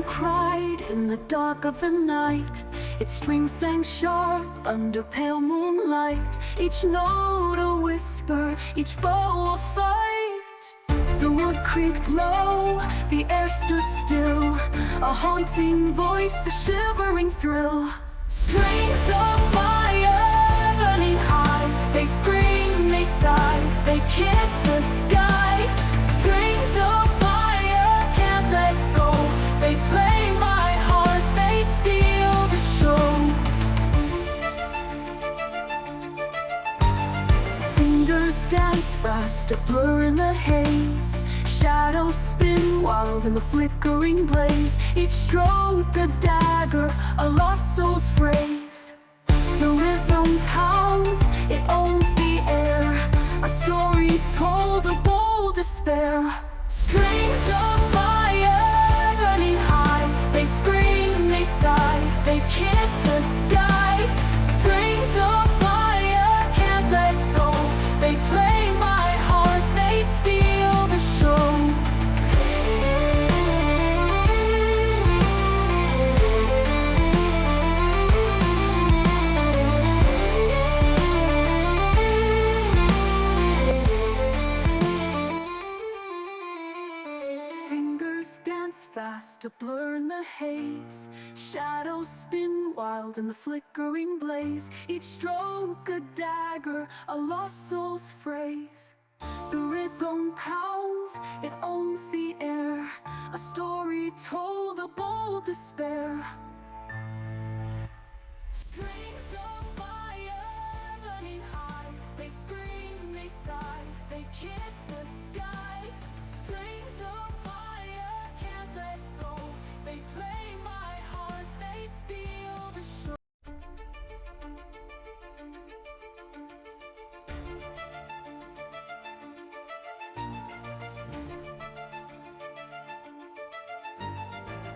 cried in the dark of the night. Its strings sang sharp under pale moonlight. Each note a whisper, each bow a fight. The wood creaked low, the air stood still. A haunting voice, a shivering thrill. Strings of fire burning high. They scream, they sigh, they kiss the sky. Strings of fire can't let go. They play my heart, they steal the show. Fingers dance fast, a blur in the haze. Shadows spin wild in the flickering blaze. Each stroke a dagger, a lost soul's phrase. The rhythm pounds, it owns the air. A story told, a bold despair. Strings of fire burning high. They scream, they sigh, they kiss the sky. Strings of fire can't let go. They play my heart, they steal the show. Fingers dance fast, a blur in the haze. Shadows spin wild in the flickering blaze. Each stroke a dagger, a lost soul's phrase. The rhythm pounds, it owns the air. A story told, a bold despair. Strings of fire burning high. They scream, they sigh, they kiss the sky. Strings of fire can't let go. They play my heart, they steal the show.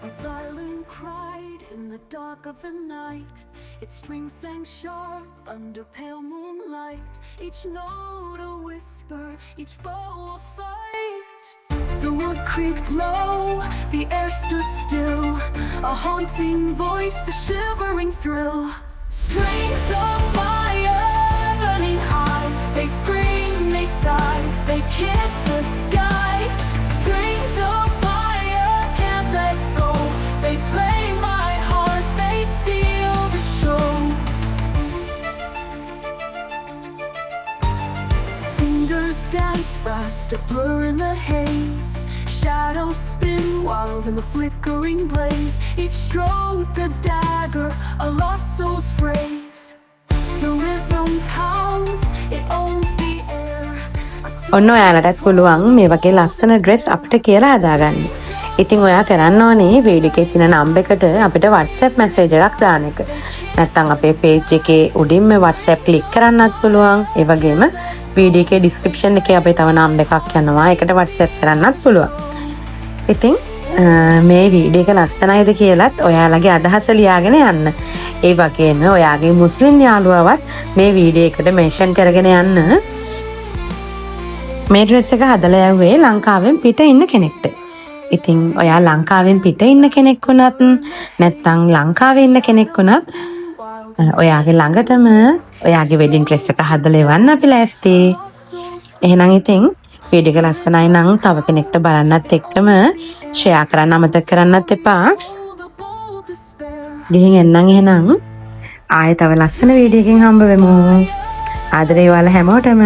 A violin cried in the dark of the night. Its strings sang sharp under pale moonlight. Each note a whisper, each bow a fight. The wood creaked low, the air stood still. A haunting voice, a shivering thrill. Strings of fire burning high. They scream, they sigh, they kiss the sky. Strings of fire can't let go. They play my heart, they steal the show. Fingers dance fast, a blur in the haze. Shadows spin wild in the flickering blaze. Each stroke a dagger, a lost soul's phrase. The rhythm pounds, it owns the air. ඔන්න ඔයාලටත් පුළුවන් මේ වගේ ලස්සන dress අපිට කියලා හදාගන්න. ඉතින් ඔයා කරන්න ඕනේ වීඩියෝ එකේ තියෙන නම්බර් එකට අපිට WhatsApp මැසේජ් එකක් දාන එක. නැත්නම් අපේ page එකේ උඩින්ම WhatsApp ක්ලික් කරන්නත් පුළුවන්. ඒ වගේම වීඩියෝ එකේ description එකේ අපේ තව නම්බර් එකක් යනවා. ඒකට WhatsApp කරන්නත් පුළුවන්. ඉතින් මේ වීඩියෝ එක ලස්සනයිද කියලාත් ඔයාලගේ අදහස ලියාගෙන යන්න. ඒ වගේම ඔයාගේ මුස්ලිම් යාළුවවත් මේ වීඩියෝ එකට මෙන්ෂන් කරගෙන යන්න. මේ ඩ්‍රෙස් එක හදලා යවුවේ ලංකාවෙන් පිට ඉන්න කෙනෙක්ට. ඉතින් ඔයා ලංකාවෙන් පිට ඉන්න කෙනෙක් වුණත් නැත්නම් ලංකාවේ ඉන්න කෙනෙක් වුණත් ඔයාගේ ළඟටම ඔයාගේ වෙඩින් ඩ්‍රෙස් එක හදලා එවන්න අපි ලෑස්ති. එහෙනම් ඉතින් වීඩියෝ එක ලස්සනයි නම් තව කෙනෙක්ට බලන්නත් එක්කම ෂෙයා කරන්න අමතක කරන්නත් එපා. ගිහින් එන්නම් එහෙනම් ආයෙ තව ලස්සන වීඩියෝ එකකින් හම්බ වෙමු. ආදරේ ඔයාලා හැමෝටම.